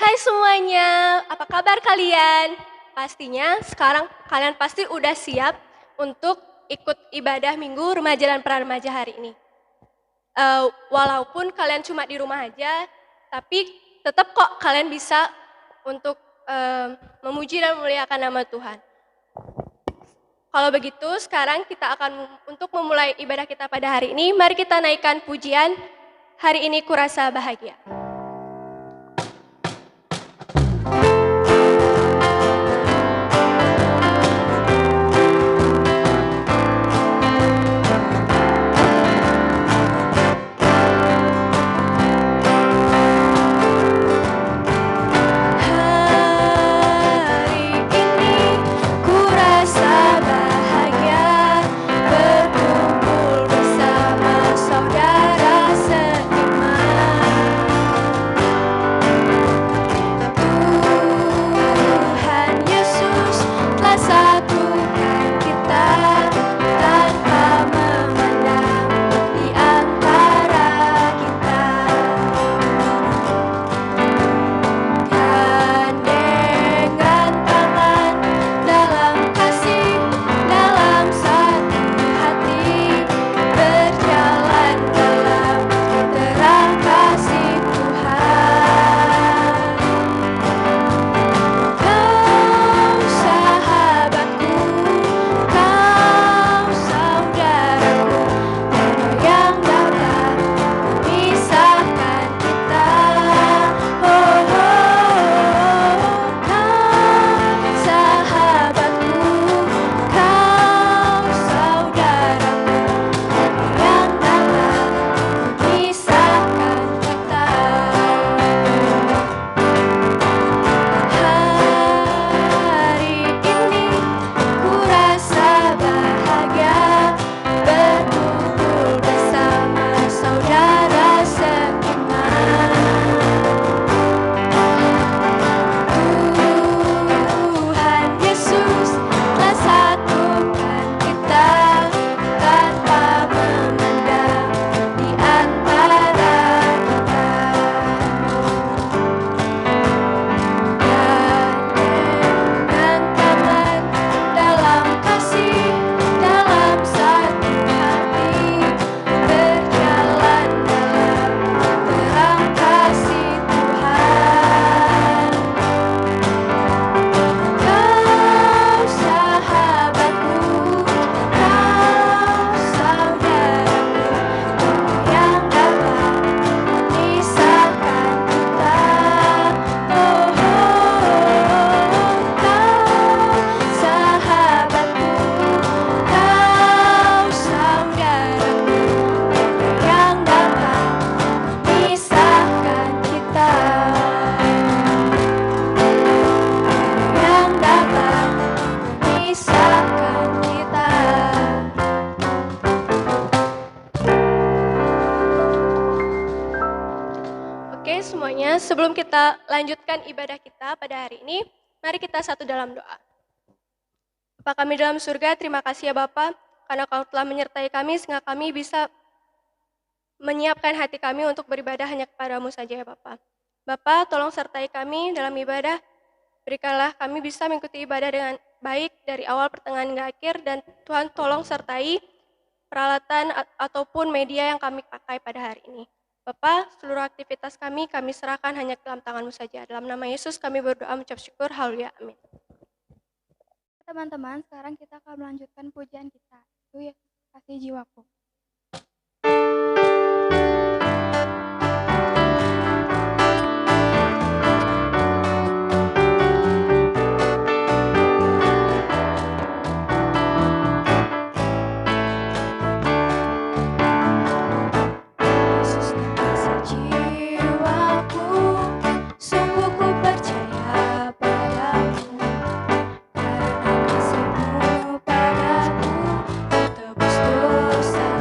Hai semuanya, apa kabar kalian? Pastinya sekarang kalian pasti udah siap untuk ikut ibadah minggu remaja dan pra-remaja hari ini. Walaupun kalian cuma di rumah aja, tapi tetap kok kalian bisa untuk memuji dan memuliakan nama Tuhan. Kalau begitu, sekarang kita akan untuk memulai ibadah kita pada hari ini, mari kita naikkan pujian, hari ini kurasa bahagia. Sebelum kita lanjutkan ibadah kita pada hari ini, mari kita satu dalam doa. Bapa kami dalam surga, terima kasih ya Bapa, karena Kau telah menyertai kami sehingga kami bisa menyiapkan hati kami untuk beribadah hanya kepadamu saja ya Bapa. Bapa, tolong sertai kami dalam ibadah, berikanlah kami bisa mengikuti ibadah dengan baik dari awal pertengahan hingga akhir, dan Tuhan tolong sertai peralatan ataupun media yang kami pakai pada hari ini. Bapa, seluruh aktivitas kami serahkan hanya ke dalam tangan-Mu saja. Dalam nama Yesus kami berdoa mengucap syukur, haleluya, amin. Teman-teman, sekarang kita akan melanjutkan pujian kita. Itu ya, kasih jiwaku. Padaku, tebus dosa.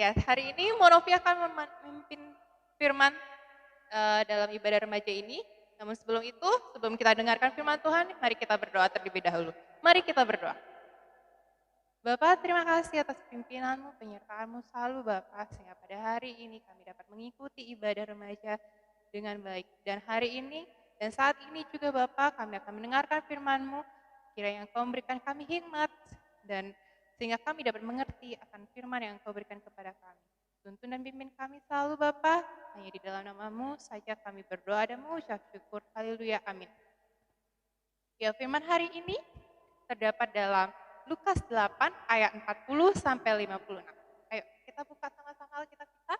Ya, hari ini Monovi akan memimpin firman dalam ibadah remaja ini. Namun sebelum itu, sebelum kita dengarkan firman Tuhan, mari kita berdoa terlebih dahulu. Mari kita berdoa. Bapak, terima kasih atas pimpinanmu, penyertaanmu selalu Bapak, sehingga pada hari ini kami dapat mengikuti ibadah remaja dengan baik. Dan hari ini dan saat ini juga Bapak, kami akan mendengarkan firman-Mu, kiranya Engkau memberikan kami hikmat, dan sehingga kami dapat mengerti akan firman yang Engkau berikan kepada kami. Tuntun dan pimpin kami selalu Bapa, hanya di dalam nama-Mu saja kami berdoa dan mengucap syukur. Haleluya, amin. Ya, firman hari ini terdapat dalam Lukas 8 ayat 40 sampai 56. Ayo, kita buka sama-sama Alkitab kita.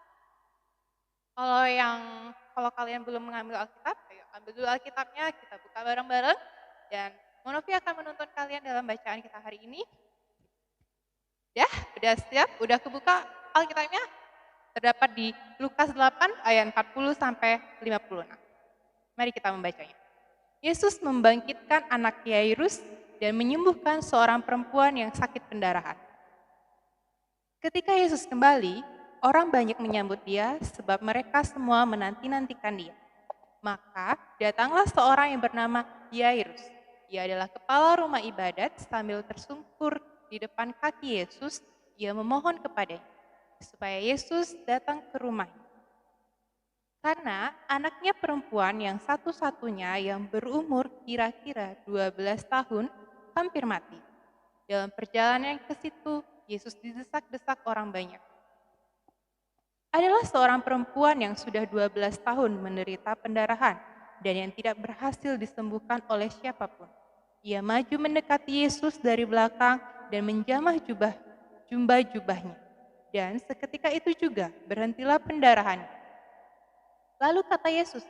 Kalau kalian belum mengambil Alkitab, ayo ambil dulu Alkitabnya, kita buka bareng-bareng. Dan Monovi akan menuntun kalian dalam bacaan kita hari ini. Ya, udah siap? Udah kebuka Alkitabnya? Terdapat di Lukas 8 ayat 40 sampai 56. Mari kita membacanya. Yesus membangkitkan anak Yairus dan menyembuhkan seorang perempuan yang sakit pendarahan. Ketika Yesus kembali, orang banyak menyambut dia sebab mereka semua menanti-nantikan dia. Maka datanglah seorang yang bernama Yairus. Ia adalah kepala rumah ibadat. Sambil tersungkur di depan kaki Yesus, ia memohon kepadanya supaya Yesus datang ke rumahnya. Karena anaknya perempuan yang satu-satunya yang berumur kira-kira 12 tahun hampir mati. Dalam perjalanan ke situ, Yesus didesak-desak orang banyak. Adalah seorang perempuan yang sudah 12 tahun menderita pendarahan dan yang tidak berhasil disembuhkan oleh siapapun. Ia maju mendekati Yesus dari belakang dan menjamah jubahnya. Dan seketika itu juga berhentilah pendarahannya. Lalu kata Yesus,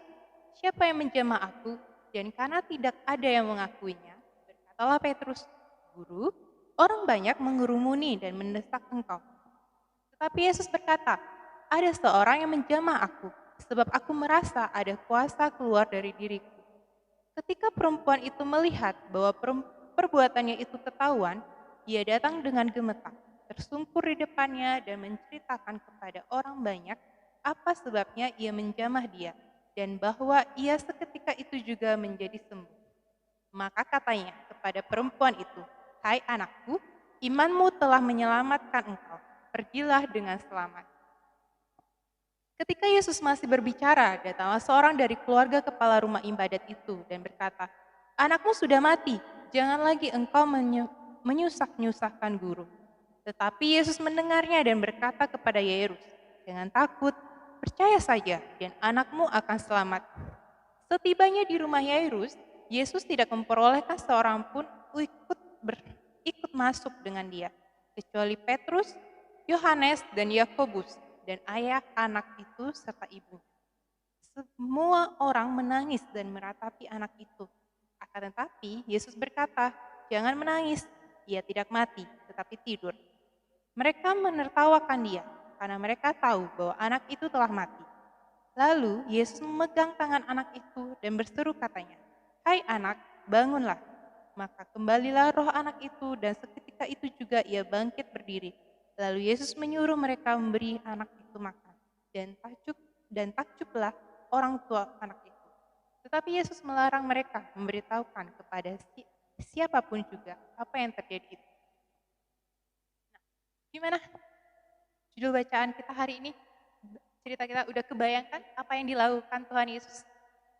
"Siapa yang menjamah aku?" Dan karena tidak ada yang mengakuinya, berkatalah Petrus, "Guru, orang banyak mengerumuni dan mendesak engkau." Tetapi Yesus berkata, "Ada seorang yang menjamah aku, sebab aku merasa ada kuasa keluar dari diriku." Ketika perempuan itu melihat bahwa perbuatannya itu ketahuan, ia datang dengan gemetar, tersungkur di depannya dan menceritakan kepada orang banyak apa sebabnya ia menjamah dia, dan bahwa ia seketika itu juga menjadi sembuh. Maka katanya kepada perempuan itu, "Hai anakku, imanmu telah menyelamatkan engkau. Pergilah dengan selamat." Ketika Yesus masih berbicara, datanglah seorang dari keluarga kepala rumah ibadat itu dan berkata, "Anakmu sudah mati, jangan lagi engkau menyusah-nyusahkan guru." Tetapi Yesus mendengarnya dan berkata kepada Yairus, "Jangan takut, percaya saja dan anakmu akan selamat." Setibanya di rumah Yairus, Yesus tidak memperolehkan seorang pun ikut masuk dengan dia, kecuali Petrus, Yohanes, dan Yakobus, dan ayah anak itu serta ibunya. Semua orang menangis dan meratapi anak itu. Akan tetapi Yesus berkata, "Jangan menangis, ia tidak mati, tetapi tidur." Mereka menertawakan dia, karena mereka tahu bahwa anak itu telah mati. Lalu Yesus memegang tangan anak itu dan berseru katanya, "Hai anak, bangunlah." Maka kembalilah roh anak itu dan seketika itu juga ia bangkit berdiri. Lalu Yesus menyuruh mereka memberi anak itu makan. Dan takjublah orang tua anak itu. Tetapi Yesus melarang mereka memberitahukan kepada siapapun juga apa yang terjadi itu. Nah, gimana judul bacaan kita hari ini? Cerita kita udah kebayangkan apa yang dilakukan Tuhan Yesus?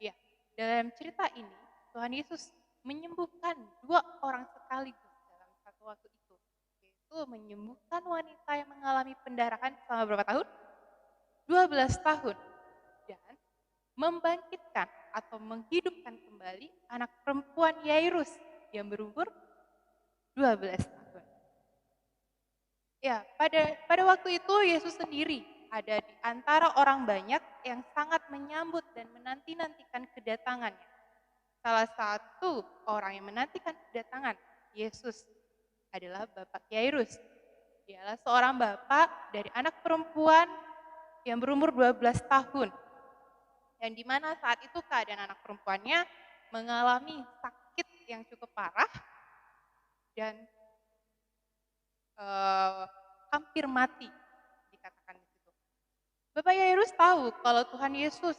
Ya, dalam cerita ini Tuhan Yesus menyembuhkan 2 orang sekaligus dalam satu waktu itu. Yaitu menyembuhkan wanita yang mengalami pendarahan selama berapa tahun? 12 tahun. Dan membangkitkan atau menghidupkan kembali anak perempuan Yairus yang berumur 12 tahun. Ya, pada waktu itu Yesus sendiri ada di antara orang banyak yang sangat menyambut dan menanti-nantikan kedatangannya. Salah satu orang yang menantikan kedatangan Yesus adalah Bapak Yairus. Dialah seorang bapak dari anak perempuan yang berumur 12 tahun. Yang dimana saat itu keadaan anak perempuannya mengalami sakit yang cukup parah dan hampir mati dikatakan Bapak Yairus tahu kalau Tuhan Yesus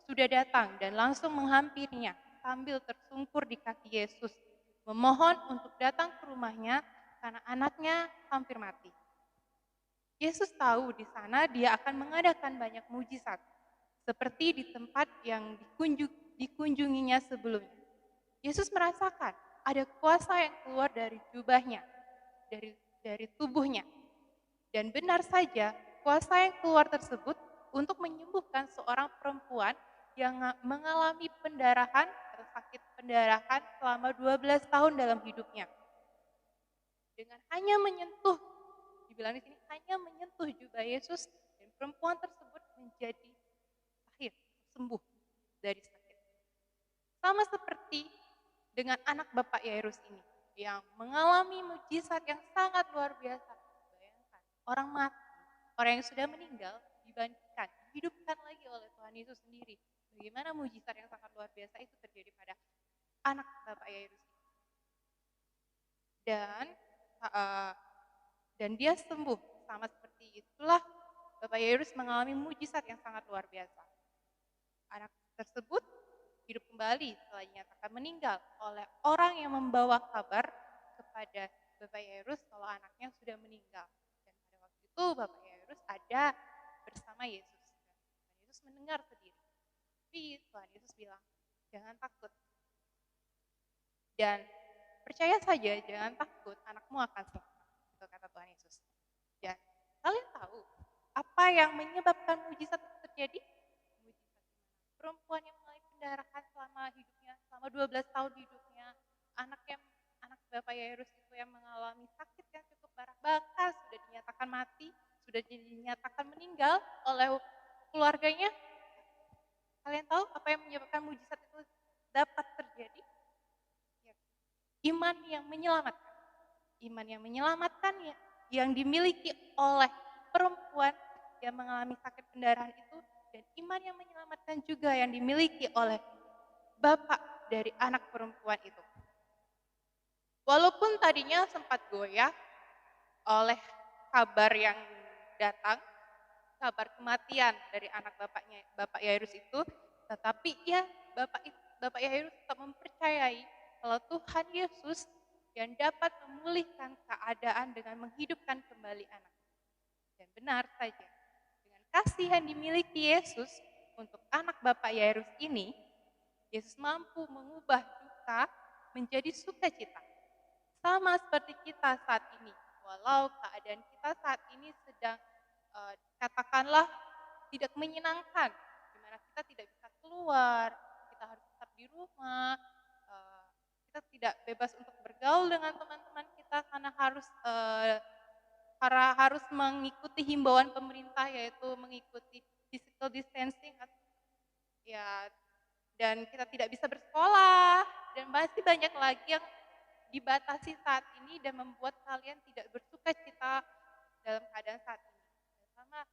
sudah datang dan langsung menghampirinya sambil tersungkur di kaki Yesus, memohon untuk datang ke rumahnya karena anaknya hampir mati. Yesus tahu di sana dia akan mengadakan banyak mujizat, seperti di tempat yang dikunjunginya sebelumnya. Yesus merasakan ada kuasa yang keluar dari jubahnya, dari tubuhnya. Dan benar saja, kuasa yang keluar tersebut untuk menyembuhkan seorang perempuan yang mengalami pendarahan atau sakit pendarahan selama 12 tahun dalam hidupnya. Dengan hanya menyentuh, dibilang di sini hanya menyentuh jubah Yesus, dan perempuan tersebut menjadi akhir sembuh dari sakit. Sama seperti dengan anak Bapak Yairus ini yang mengalami mujizat yang sangat luar biasa. Bayangkan, orang mati, orang yang sudah meninggal dibangkitkan, dihidupkan lagi oleh Tuhan Yesus sendiri. Bagaimana mujizat yang sangat luar biasa itu terjadi pada anak Bapak Yairus ini. Dan dia sembuh. Sama seperti itulah Bapak Yairus mengalami mujizat yang sangat luar biasa. Anak tersebut hidup kembali setelah dinyatakan meninggal oleh orang yang membawa kabar kepada Bapak Yairus kalau anaknya sudah meninggal. Dan pada waktu itu Bapak Yairus ada bersama Yesus. Dan Yesus mendengar sendiri. Tapi Tuhan Yesus bilang, jangan takut. Dan percaya saja, jangan takut, anakmu akan selamat. Itu kata Tuhan Yesus. Dan kalian tahu apa yang menyebabkan mujizat itu terjadi? Mujizat perempuan yang mengalami pendarahan selama hidupnya, selama 12 tahun hidupnya, anak Bapak Yairus itu yang mengalami sakit yang cukup parah, bahkan sudah dinyatakan mati, sudah dinyatakan meninggal oleh keluarganya. Kalian tahu apa yang menyebabkan mujizat itu dapat terjadi? Ya, iman yang menyelamatkan. Iman yang menyelamatkan ya, yang dimiliki oleh perempuan yang mengalami sakit pendarahan itu, dan iman yang menyelamatkan juga yang dimiliki oleh bapak dari anak perempuan itu. Walaupun tadinya sempat goyah oleh kabar yang datang, kabar kematian dari anak Bapak Yairus itu, tetapi ya Bapak Yairus tetap mempercayai kalau Tuhan Yesus yang dapat memulihkan keadaan dengan menghidupkan kembali anak. Dan benar saja, dengan kasih yang dimiliki Yesus untuk anak Bapak Yairus ini, Yesus mampu mengubah duka menjadi sukacita. Sama seperti kita saat ini, walau keadaan kita saat ini sedang katakanlah tidak menyenangkan, di mana kita tidak bisa keluar, kita harus tetap di rumah, kita tidak bebas untuk bergaul dengan teman-teman kita karena harus mengikuti himbauan pemerintah, yaitu mengikuti physical distancing, ya, dan kita tidak bisa bersekolah, dan masih banyak lagi yang dibatasi saat ini dan membuat kalian tidak bersuka cita dalam keadaan saat ini. Sama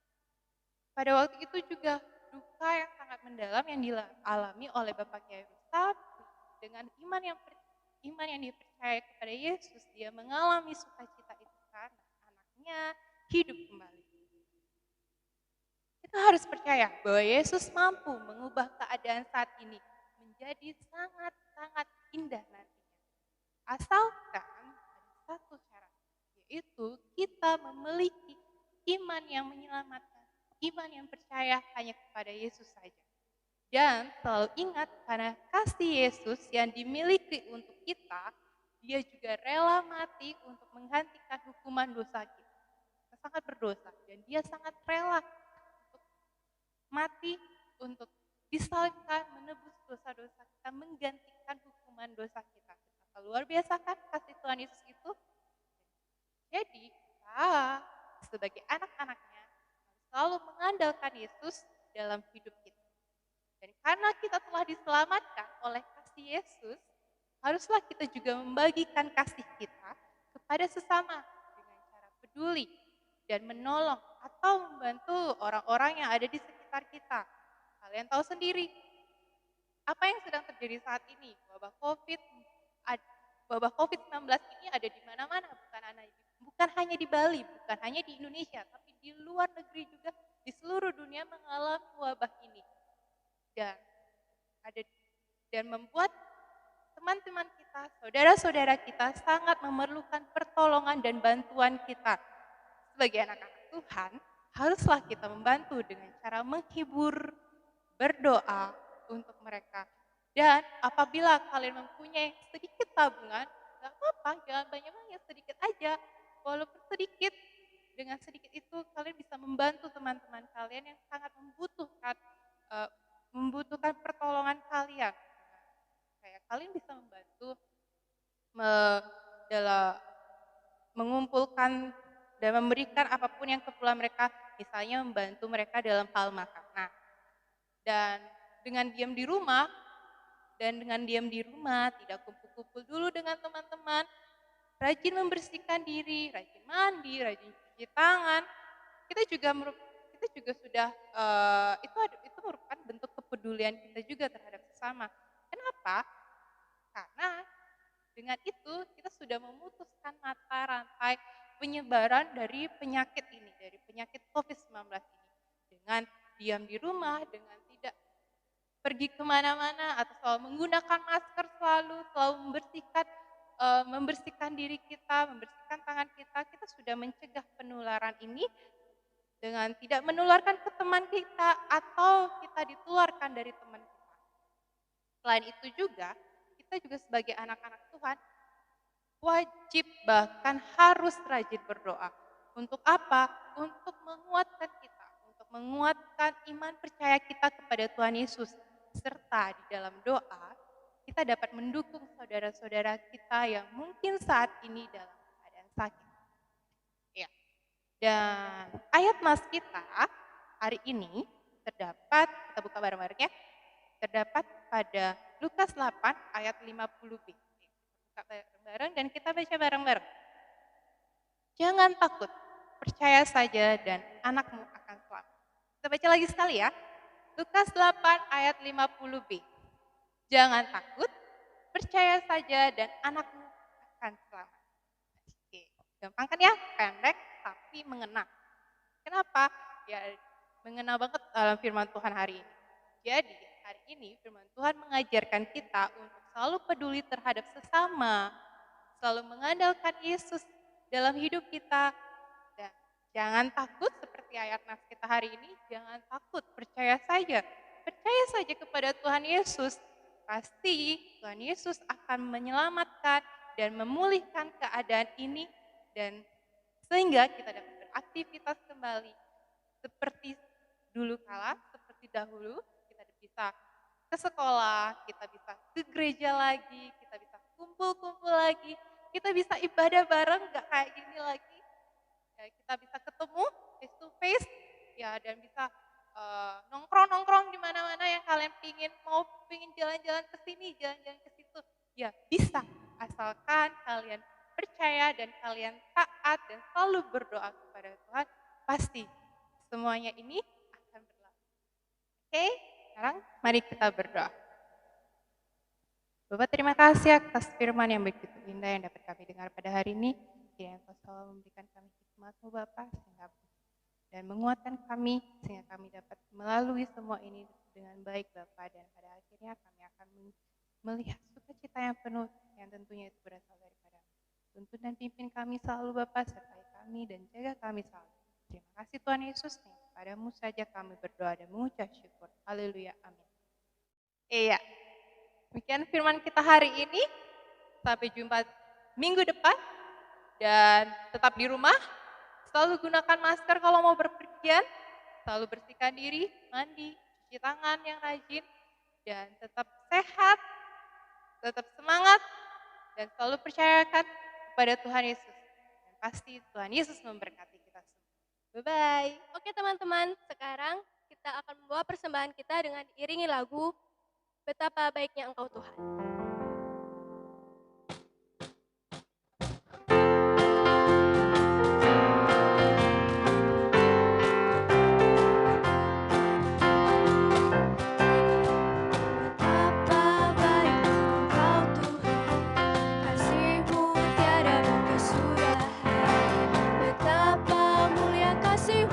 pada waktu itu juga duka yang sangat mendalam yang dialami oleh Bapak Yairus. Tapi dengan iman yang dipercaya kepada Yesus, dia mengalami sukacita itu karena anaknya hidup kembali. Kita harus percaya bahwa Yesus mampu mengubah keadaan saat ini menjadi sangat-sangat indah nantinya. Asalkan ada satu syarat, yaitu kita memiliki iman yang menyelamatkan, iman yang percaya hanya kepada Yesus saja. Dan selalu ingat, karena kasih Yesus yang dimiliki untuk kita, dia juga rela mati untuk menggantikan hukuman dosa kita. Kita sangat berdosa dan dia sangat rela untuk mati, untuk disalibkan, menebus dosa-dosa kita, menggantikan hukuman dosa kita. Luar biasa kan kasih Tuhan Yesus itu? Jadi kita sebagai anak-anaknya harus selalu mengandalkan Yesus dalam hidup kita. Dan karena kita telah diselamatkan oleh kasih Yesus, haruslah kita juga membagikan kasih kita kepada sesama dengan cara peduli dan menolong atau membantu orang-orang yang ada di sekitar kita. Kalian tahu sendiri apa yang sedang terjadi saat ini, wabah COVID-19 ini ada di mana-mana, bukan hanya di Bali, bukan hanya di Indonesia, tapi di luar negeri juga, di seluruh dunia mengalami wabah ini. Dan ada dan membuat teman-teman kita, saudara-saudara kita sangat memerlukan pertolongan dan bantuan kita. Sebagai anak-anak Tuhan, haruslah kita membantu dengan cara menghibur, berdoa untuk mereka. Dan apabila kalian mempunyai sedikit tabungan, gak apa-apa, jangan banyak-banyak, sedikit aja. Walaupun sedikit, dengan sedikit itu kalian bisa membantu teman-teman kalian yang sangat membutuhkan pertolongan kalian. Kayak kalian bisa membantu dalam mengumpulkan dan memberikan apapun yang keperluan mereka, misalnya membantu mereka dalam hal makan. Nah, dan dengan diam di rumah, tidak kumpul-kumpul dulu dengan teman-teman, rajin membersihkan diri, rajin mandi, rajin cuci tangan, kita juga sudah itu merupakan bentuk kepedulian kita juga terhadap sesama. Kenapa? Karena dengan itu kita sudah memutuskan mata rantai penyebaran dari penyakit ini, dari penyakit COVID-19 ini. Dengan diam di rumah, dengan tidak pergi kemana-mana, atau selalu menggunakan masker selalu membersihkan diri kita, membersihkan tangan kita, kita sudah mencegah penularan ini dengan tidak menularkan ke teman kita atau kita ditularkan dari teman kita. Selain itu juga, kita juga sebagai anak-anak Tuhan wajib bahkan harus rajin berdoa. Untuk apa? Untuk menguatkan kita, untuk menguatkan iman percaya kita kepada Tuhan Yesus. Serta di dalam doa, kita dapat mendukung saudara-saudara kita yang mungkin saat ini dalam keadaan sakit. Ya. Dan ayat nas kita hari ini terdapat, kita buka bareng-bareng ya, terdapat pada Lukas 8 ayat 50b. Buka bareng-bareng dan kita baca bareng-bareng. Jangan takut, percaya saja dan anakmu akan selamat. Kita baca lagi sekali ya. Lukas 8 ayat 50b. Jangan takut, percaya saja dan anakmu akan selamat. Oke, gampang kan ya? Pendek tapi mengena. Kenapa? Ya mengena banget dalam firman Tuhan hari ini. Jadi hari ini firman Tuhan mengajarkan kita untuk selalu peduli terhadap sesama, selalu mengandalkan Yesus dalam hidup kita. Dan jangan takut seperti ayat nas kita hari ini, jangan takut, percaya saja. Percaya saja kepada Tuhan Yesus, pasti Tuhan Yesus akan menyelamatkan dan memulihkan keadaan ini dan sehingga kita dapat beraktivitas kembali seperti dulu kala, seperti dahulu, kita bisa ke sekolah, kita bisa ke gereja lagi, kita bisa kumpul-kumpul lagi, kita bisa ibadah bareng, gak kayak gini lagi. Ya, kita bisa ketemu face to face, ya, dan bisa nongkrong-nongkrong di mana-mana yang kalian pingin jalan-jalan ke sini, jalan-jalan ke situ, ya bisa, asalkan kalian percaya dan kalian taat dan selalu berdoa kepada Tuhan, pasti semuanya ini akan berlalu. Oke, sekarang mari kita berdoa. Bapak, terima kasih atas firman yang begitu indah yang dapat kami dengar pada hari ini. Kiranya Engkau selalu memberikan kami hikmat-Mu Bapak, dan menguatkan kami sehingga kami dapat melalui semua ini dengan baik Bapak, dan pada akhirnya kami akan melihat sukacita yang penuh yang tentunya itu berasal daripada Tuntun dan pimpin kami selalu Bapak, sertai kami dan jaga kami selalu. Terima kasih Tuhan Yesus, kepadamu saja kami berdoa dan mengucap syukur. Haleluya, amin. Iya, demikian firman kita hari ini. Sampai jumpa minggu depan dan tetap di rumah. Selalu gunakan masker kalau mau berpergian, selalu bersihkan diri, mandi, cuci tangan yang rajin, dan tetap sehat, tetap semangat, dan selalu percayakan kepada Tuhan Yesus. Dan pasti Tuhan Yesus memberkati kita semua. Bye-bye. Oke teman-teman, sekarang kita akan membawa persembahan kita dengan diiringi lagu Betapa Baiknya Engkau Tuhan. Kasih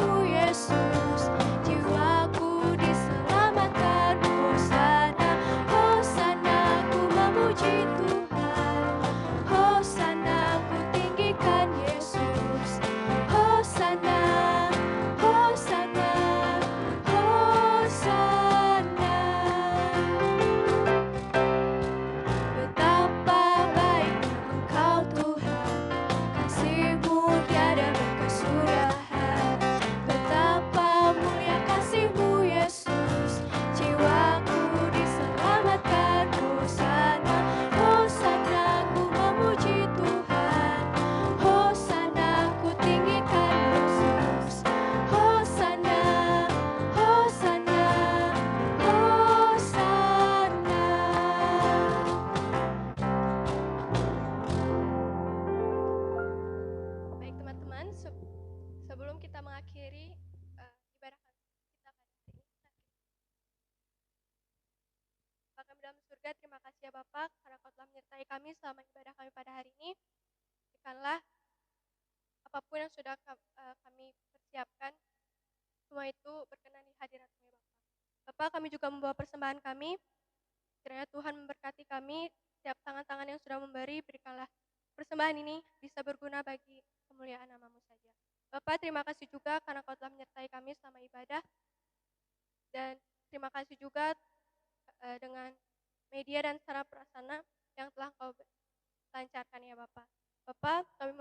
Sebelum kita mengakhiri ibadah kita pada hari ini, Bapa kami dalam surga, terima kasih ya Bapak, karena Kau telah menyertai kami selama ibadah kami pada hari ini. Berikanlah apapun yang sudah kami persiapkan, semua itu berkenan di hadirat-Mu ya Bapak. Bapak, kami juga membawa persembahan kami. Kiranya Tuhan memberkati kami, setiap tangan-tangan yang sudah memberi, berikanlah persembahan ini bisa berguna bagi kemuliaan nama-Mu saja. Bapak, terima kasih juga karena Kau telah menyertai kami selama ibadah. Dan terima kasih juga dengan media dan sarana prasarana yang telah Kau lancarkan ya Bapak. Bapak, kami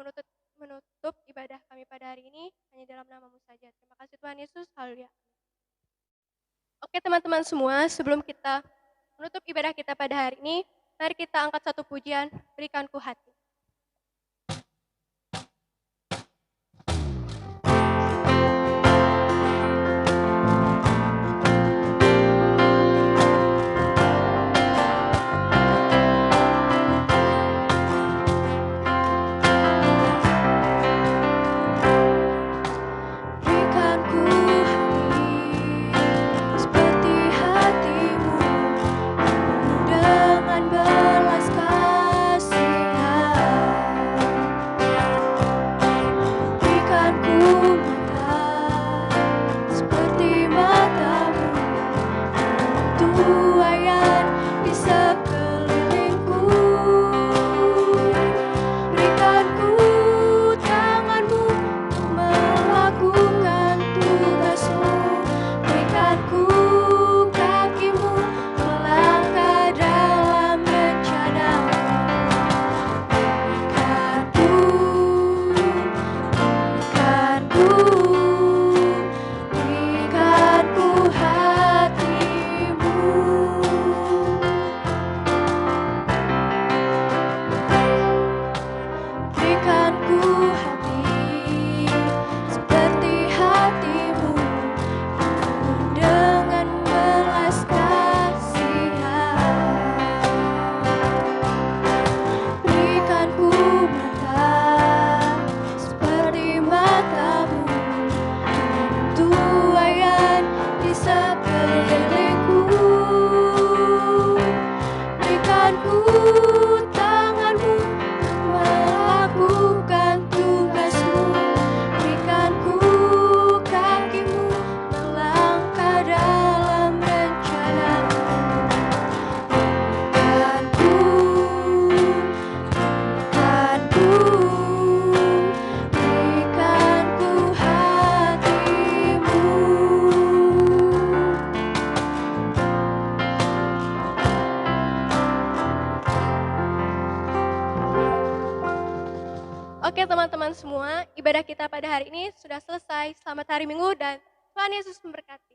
menutup ibadah kami pada hari ini hanya dalam nama-Mu saja. Terima kasih Tuhan Yesus. Haleluya. Oke teman-teman semua, sebelum kita menutup ibadah kita pada hari ini, mari kita angkat satu pujian, Berikan Ku Hati. Berikan ku hati seperti hati-Mu, dengan belas kasihan. Berikan ku mata seperti mata-Mu, tuaian di sekelilingku. Berikan ku tangan-Mu untuk melakukan tugas-Mu. Berikan ku kaki-Mu melangkah dalam rencana-Mu. Berikan ku hati-Mu. Berikan ku hati seperti hati-Mu, dengan belas kasihan. Berikan ku mata seperti mata-Mu, tuaian di sekelilingku. Berikan ku tangan-Mu untuk melakukan tugas-Mu. Berikan ku kaki-Mu melangkah dalam rencana-Mu. Berikan ku hati-Mu. Oke teman-teman semua, ibadah kita pada hari ini sudah selesai. Selamat hari Minggu dan Tuhan Yesus memberkati.